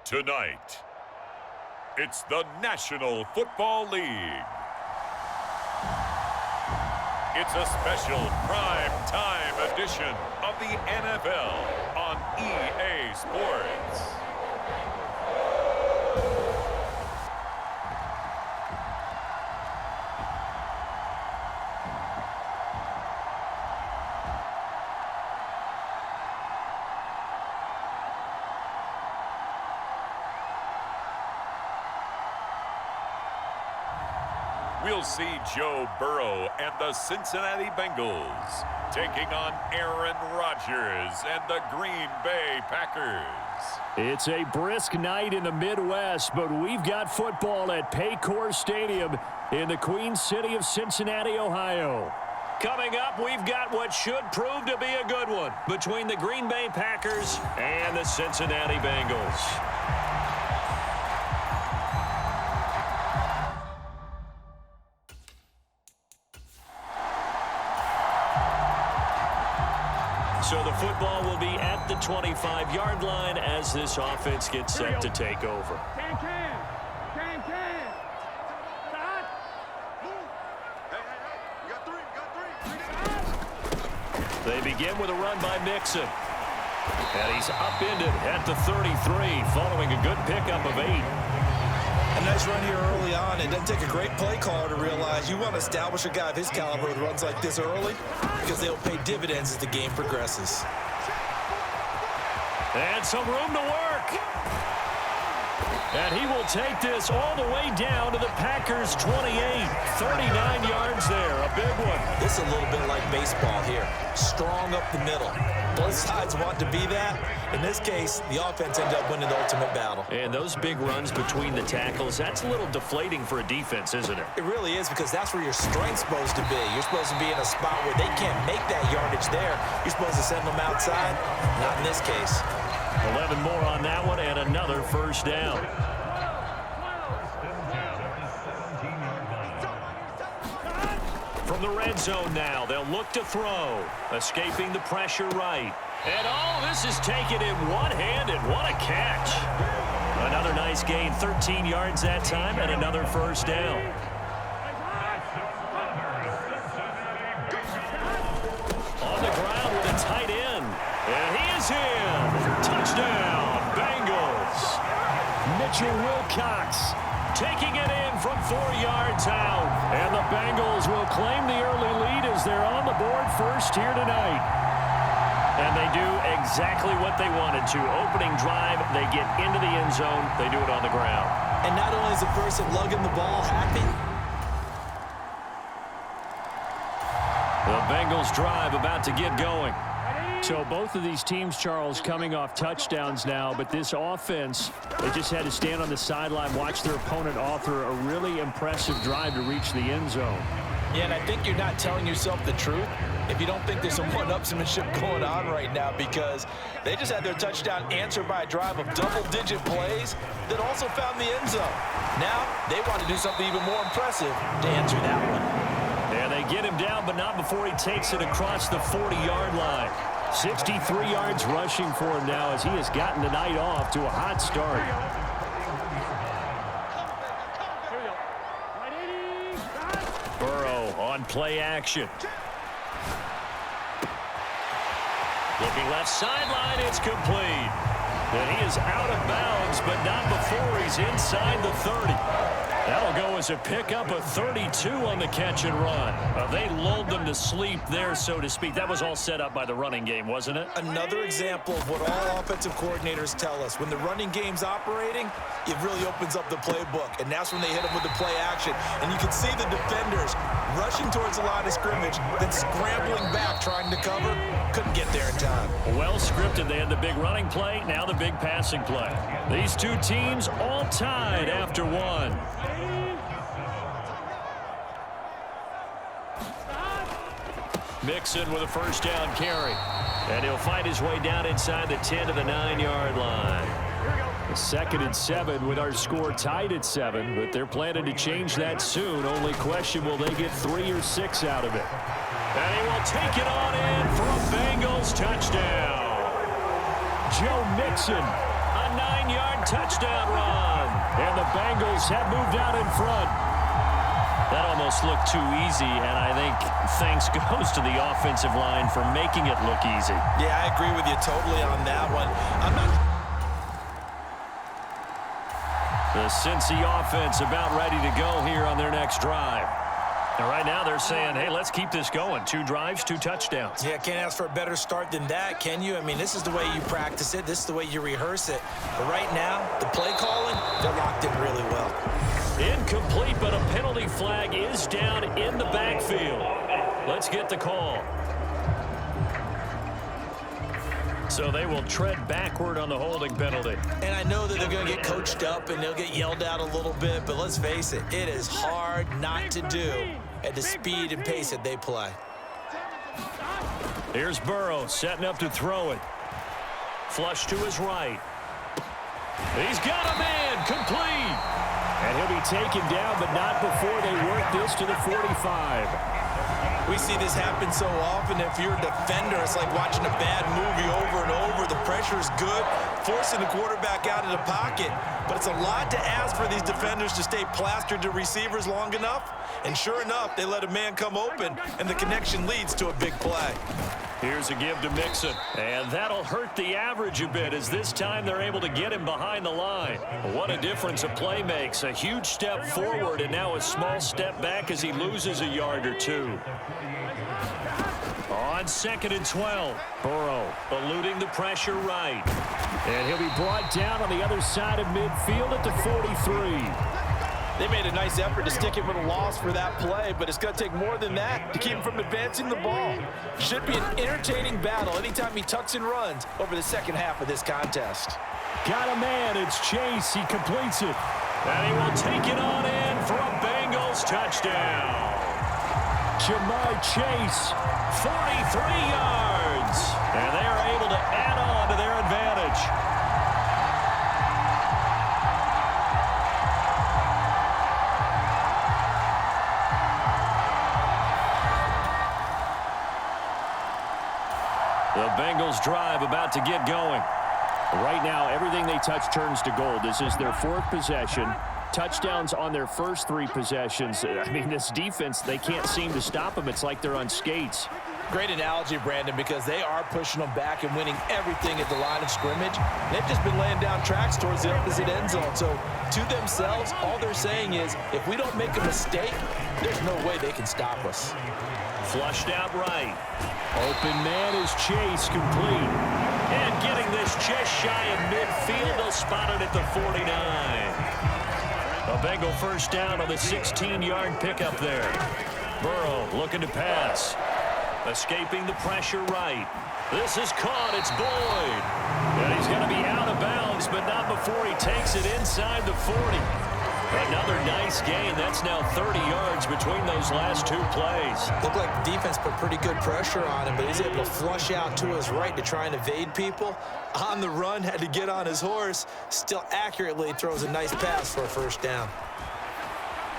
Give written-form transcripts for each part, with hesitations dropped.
Tonight, it's the National Football League. It's a special prime time edition of the NFL on EA Sports. We'll see Joe Burrow and the Cincinnati Bengals taking on Aaron Rodgers and the Green Bay Packers. It's a brisk night in the Midwest, but we've got football at Paycor Stadium in the Queen City of Cincinnati, Ohio. Coming up, we've got what should prove to be a good one between the Green Bay Packers and the Cincinnati Bengals. So the football will be at the 25-yard line as this offense gets set to take over. They begin with a run by Mixon. And he's upended at the 33 following a good pickup of 8. A nice run here early on. It doesn't take a great play caller to realize you want to establish a guy of his caliber with runs like this early because they'll pay dividends as the game progresses. And some room to work. And he will take this all the way down to the Packers' 28. 39 yards there, a big one. This is a little bit like baseball here. Strong up the middle. Both sides want to be that. In this case, the offense ended up winning the ultimate battle. And those big runs between the tackles, that's a little deflating for a defense, isn't it? It really is, because that's where your strength's supposed to be. You're supposed to be in a spot where they can't make that yardage there. You're supposed to send them outside. Not in this case. 11 more on that one and another first down. From the red zone now, they'll look to throw. Escaping the pressure right. And oh, this is taken in one-handed. What a catch. Another nice gain, 13 yards that time, and another first down. On the ground with a tight end. And he is in. Touchdown, Bengals. Mitchell Wilcox taking it in from 4 yards out. And the Bengals will claim the early lead as they're on the board first here tonight. And they do exactly what they wanted to. Opening drive, they get into the end zone. They do it on the ground. And not only is the person lugging the ball happy. The Bengals drive about to get going. So both of these teams, Charles, coming off touchdowns now, but this offense, they just had to stand on the sideline, watch their opponent author a really impressive drive to reach the end zone. Yeah, and I think you're not telling yourself the truth if you don't think there's some one-upsmanship going on right now, because they just had their touchdown answered by a drive of double-digit plays that also found the end zone. Now they want to do something even more impressive to answer that one. And they get him down, but not before he takes it across the 40-yard line. 63 yards rushing for him now as he has gotten the night off to a hot start. Burrow on play action. Looking left sideline, it's complete. And he is out of bounds, but not before he's inside the 30. That'll go as a pickup of 32 on the catch and run. They lulled them to sleep there, so to speak. That was all set up by the running game, wasn't it? Another example of what all offensive coordinators tell us. When the running game's operating, it really opens up the playbook, and that's when they hit them with the play action. And you can see the defenders rushing towards the line of scrimmage, then scrambling back trying to cover. Couldn't get there in time. Well scripted. They had the big running play, now the big passing play. These two teams all tied after one. Mixon with a first down carry. And he'll find his way down inside the 10 to the 9-yard line. A 2nd and 7 with our score tied at 7, but they're planning to change that soon. Only question, will they get 3 or 6 out of it? And he will take it on in for a Bengals touchdown. Joe Mixon, a 9-yard touchdown run. And the Bengals have moved out in front. That almost looked too easy, and I think thanks goes to the offensive line for making it look easy. Yeah, I agree with you totally on that one. The Cincy offense about ready to go here on their next drive. And right now they're saying, hey, let's keep this going. 2 drives, 2 touchdowns. Yeah, can't ask for a better start than that, can you? I mean, this is the way you practice it. This is the way you rehearse it. But right now, the play calling, they're locked in really well. Incomplete, but a penalty flag is down in the backfield. Let's get the call. So they will tread backward on the holding penalty. And I know that they're going to get coached up and they'll get yelled at a little bit, but let's face it, it is hard not to do at the speed and pace that they play. Here's Burrow setting up to throw it. Flush to his right. He's got a man, complete. And he'll be taken down, but not before they work this to the 45. We see this happen so often. If you're a defender, it's like watching a bad movie over and over. The pressure is good, forcing the quarterback out of the pocket. But it's a lot to ask for these defenders to stay plastered to receivers long enough. And sure enough, they let a man come open, and the connection leads to a big play. Here's a give to Mixon, and that'll hurt the average a bit as this time they're able to get him behind the line. What a difference a play makes. A huge step forward and now a small step back as he loses a yard or 2. On 2nd and 12, Burrow eluding the pressure right. And he'll be brought down on the other side of midfield at the 43. They made a nice effort to stick him with a loss for that play, but it's going to take more than that to keep him from advancing the ball. Should be an entertaining battle anytime he tucks and runs over the second half of this contest. Got a man. It's Chase. He completes it. And he will take it on in for a Bengals touchdown. Jamar Chase, 43 yards. And they are able to add on to their advantage. The Bengals drive about to get going. Right now, everything they touch turns to gold. This is their 4th possession. Touchdowns on their first 3 possessions. I mean, this defense, they can't seem to stop them. It's like they're on skates. Great analogy, Brandon, because they are pushing them back and winning everything at the line of scrimmage. They've just been laying down tracks towards the opposite end zone. So to themselves, all they're saying is, if we don't make a mistake, there's no way they can stop us. Flushed out right. Open man is Chase, complete. And getting this just shy of midfield, they'll spot it at the 49. A Bengal first down on the 16-yard pickup there. Burrow looking to pass. Escaping the pressure right. This is caught. It's Boyd. And he's going to be out of bounds, but not before he takes it inside the 40. Another nice gain. That's now 30 yards between those last 2 plays. Looked like the defense put pretty good pressure on him, but he's able to flush out to his right to try and evade people. On the run, had to get on his horse. Still accurately throws a nice pass for a first down.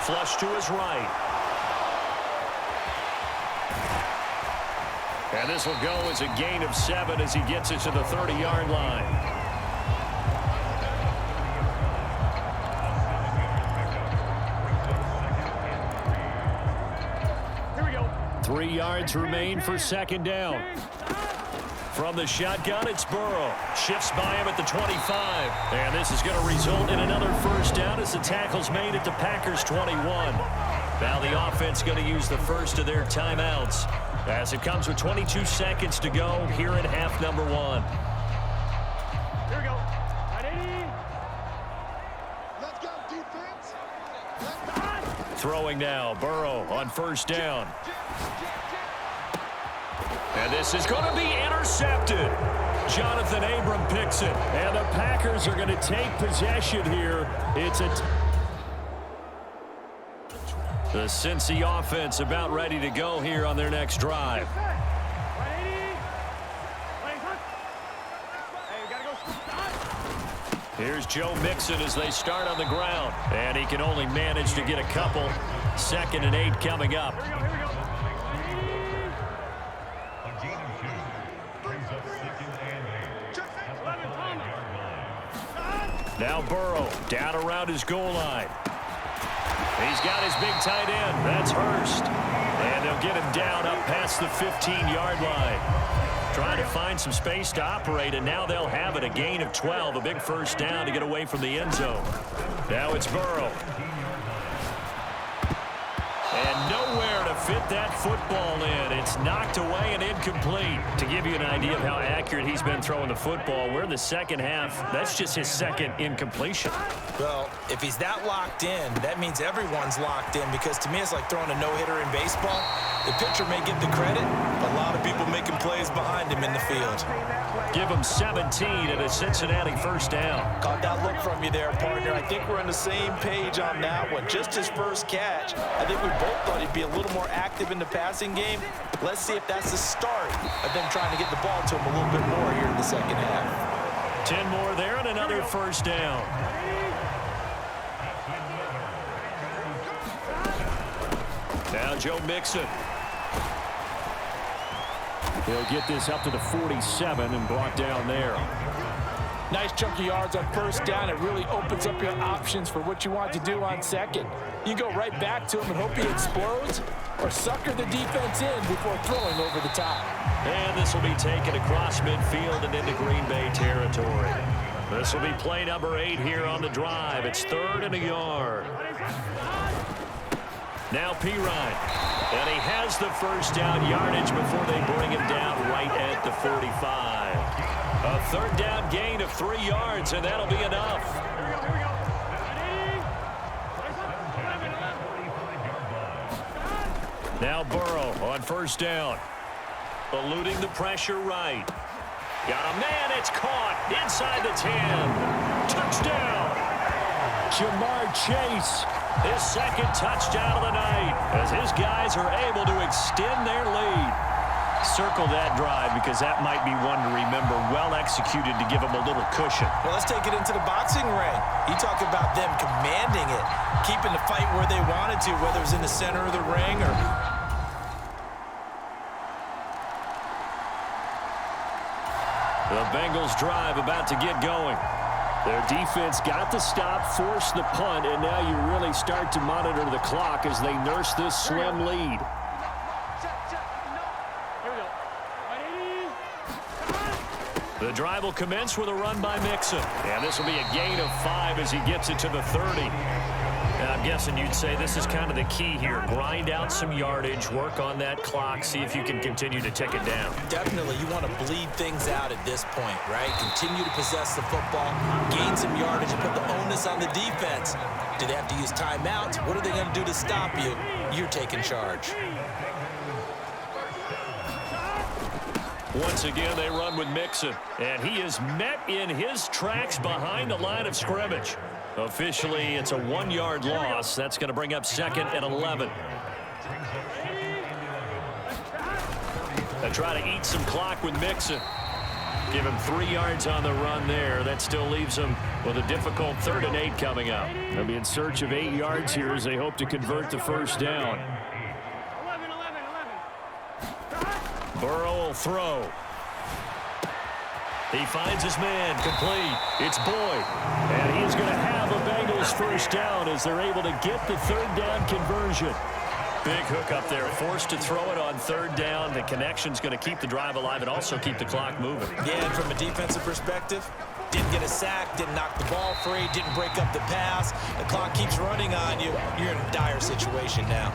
Flush to his right. And this will go as a gain of 7 as he gets it to the 30-yard line. Here we go. 3 yards remain for second down. From the shotgun, it's Burrow. Shifts by him at the 25. And this is going to result in another first down as the tackle's made at the Packers' 21. Now the offense going to use the first of their timeouts as it comes with 22 seconds to go here in half number 1. Here we go. Ready? Let's go, defense. Let's go. Throwing now, Burrow on first down. And this is going to be intercepted. Jonathan Abram picks it. And the Packers are going to take possession here. The Cincy offense about ready to go here on their next drive. Here's Joe Mixon as they start on the ground. And he can only manage to get a couple. 2nd and 8 coming up. Now Burrow down around his goal line. He's got his big tight end. That's Hurst. And they'll get him down up past the 15-yard line. Trying to find some space to operate, and now they'll have it. A gain of 12, a big first down to get away from the end zone. Now it's Burrow. And nowhere to fit that football in. It's knocked away and incomplete. To give you an idea of how accurate he's been throwing the football, we're in the second half. That's just his second incompletion. Well, if he's that locked in, that means everyone's locked in, because to me it's like throwing a no-hitter in baseball. The pitcher may get the credit, but a lot of people making plays behind him in the field. Give him 17 and a Cincinnati first down. Caught that look from you there, partner. I think we're on the same page on that one. Just his first catch. I think we both thought he'd be a little more active in the passing game. Let's see if that's the start of them trying to get the ball to him a little bit more here in the second half. 10 more there and another first down. Now Joe Mixon. He'll get this up to the 47 and brought down there. Nice chunky yards on first down. It really opens up your options for what you want to do on second. You go right back to him and hope he explodes, or sucker the defense in before throwing over the top. And this will be taken across midfield and into Green Bay territory. This will be play number 8 here on the drive. It's 3rd and a yard. Now Pirine. And he has the first down yardage before they bring him down right at the 45. A 3rd down gain of 3 yards, and that'll be enough. Now Burrow on first down. Eluding the pressure right. Got a man, it's caught inside the 10. Touchdown. Jamar Chase. His 2nd touchdown of the night as his guys are able to extend their lead. Circle that drive because that might be one to remember. Well executed to give them a little cushion. Well, let's take it into the boxing ring. You talk about them commanding it, keeping the fight where they wanted to, whether it was in the center of the ring or... The Bengals drive about to get going. Their defense got the stop, forced the punt, and now you really start to monitor the clock as they nurse this slim lead. The drive will commence with a run by Mixon. And this will be a gain of 5 as he gets it to the 30. Now, I'm guessing you'd say this is kind of the key here. Grind out some yardage, work on that clock, see if you can continue to tick it down. Definitely, you want to bleed things out at this point, right? Continue to possess the football, gain some yardage, and put the onus on the defense. Do they have to use timeouts? What are they going to do to stop you? You're taking charge. Once again, they run with Mixon, and he is met in his tracks behind the line of scrimmage. Officially, it's a 1-yard loss. That's going to bring up 2nd and 11. They try to eat some clock with Mixon. Give him 3 yards on the run there. That still leaves him with a difficult 3rd and 8 coming up. They'll be in search of 8 yards here as they hope to convert the first down. Burrow will throw. He finds his man, complete. It's Boyd. And he's going to have a Bengals first down as they're able to get the 3rd down conversion. Big hook up there, forced to throw it on third down. The connection's going to keep the drive alive and also keep the clock moving. Yeah, and from a defensive perspective, didn't get a sack, didn't knock the ball free, didn't break up the pass. The clock keeps running on you. You're in a dire situation now.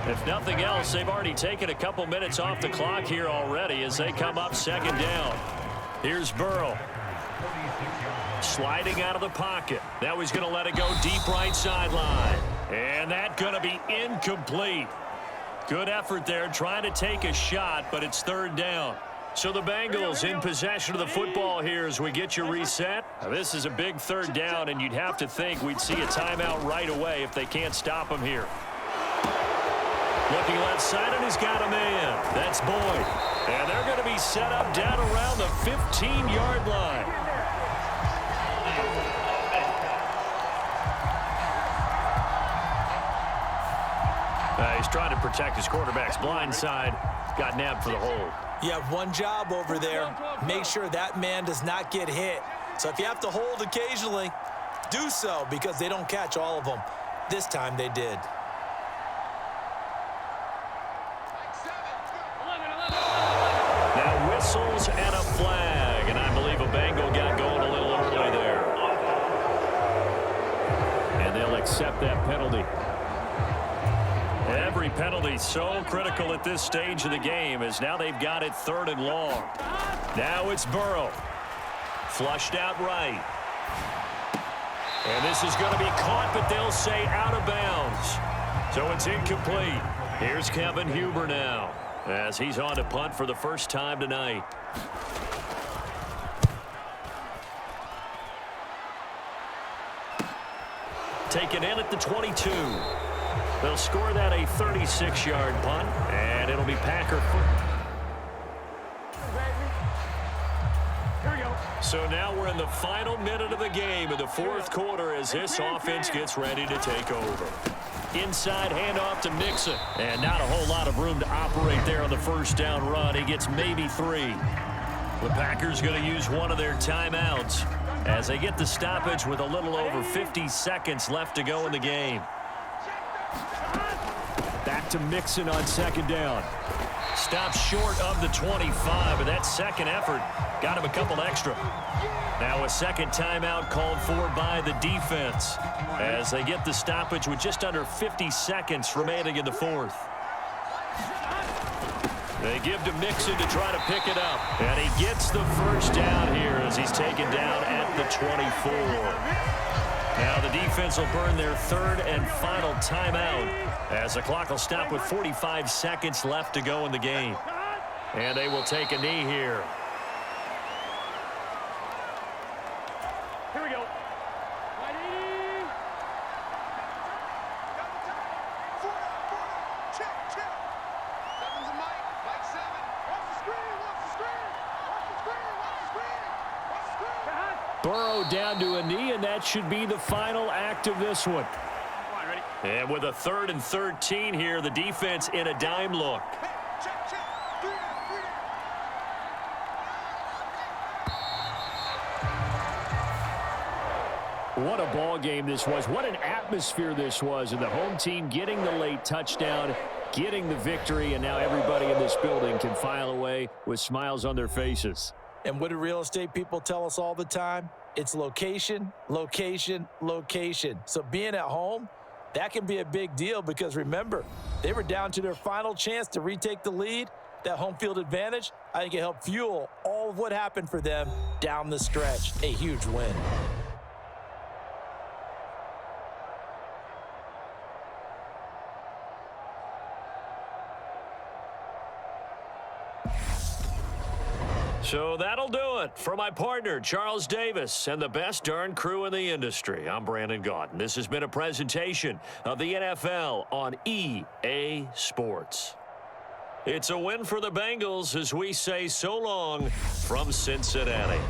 If nothing else, they've already taken a couple minutes off the clock here already as they come up second down. Here's Burrow. Sliding out of the pocket. Now he's going to let it go deep right sideline. And that's going to be incomplete. Good effort there trying to take a shot, but it's third down. So the Bengals in possession of the football here as we get you reset. Now this is a big third down, and you'd have to think we'd see a timeout right away if they can't stop him here. Looking left side, and he's got a man. That's Boyd. And they're going to be set up down around the 15-yard line. He's trying to protect his quarterback's blind side. Got nabbed for the hold. You have one job over there. Make sure that man does not get hit. So if you have to hold occasionally, do so because they don't catch all of them. This time they did. Now whistles and a flag. And I believe a Bengal got going a little early there. And they'll accept that penalty. Every penalty so critical at this stage of the game as now they've got it third and long. Now it's Burrow. Flushed out right. And this is going to be caught, but they'll say out of bounds. So it's incomplete. Here's Kevin Huber now as he's on to punt for the first time tonight. Taken in at the 22. They'll score that a 36-yard punt, and it'll be Packer football. So now we're in the final minute of the game in the fourth quarter as this offense gets ready to take over. Inside handoff to Mixon, and not a whole lot of room to operate there on the first down run. He gets maybe 3. The Packers going to use one of their timeouts as they get the stoppage with a little over 50 seconds left to go in the game. Back to Mixon on second down. Stops short of the 25, but that second effort got him a couple extra. Now a second timeout called for by the defense as they get the stoppage with just under 50 seconds remaining in the fourth. They give to Mixon to try to pick it up, and he gets the first down here as he's taken down at the 24. Now the defense will burn their third and final timeout as the clock will stop with 45 seconds left to go in the game. And they will take a knee here. Here we go. Burrow down to a knee, and that should be the final act of this one. And with a 3rd and 13 here, the defense in a dime look. What a ball game this was. What an atmosphere this was. And the home team getting the late touchdown, getting the victory, and now everybody in this building can file away with smiles on their faces. And what do real estate people tell us all the time? It's location, location, location. So being at home, that can be a big deal because remember, they were down to their final chance to retake the lead. That home field advantage, I think it helped fuel all of what happened for them down the stretch. A huge win. So that'll do it for my partner, Charles Davis, and the best darn crew in the industry. I'm Brandon Gaudin. This has been a presentation of the NFL on EA Sports. It's a win for the Bengals as we say so long from Cincinnati.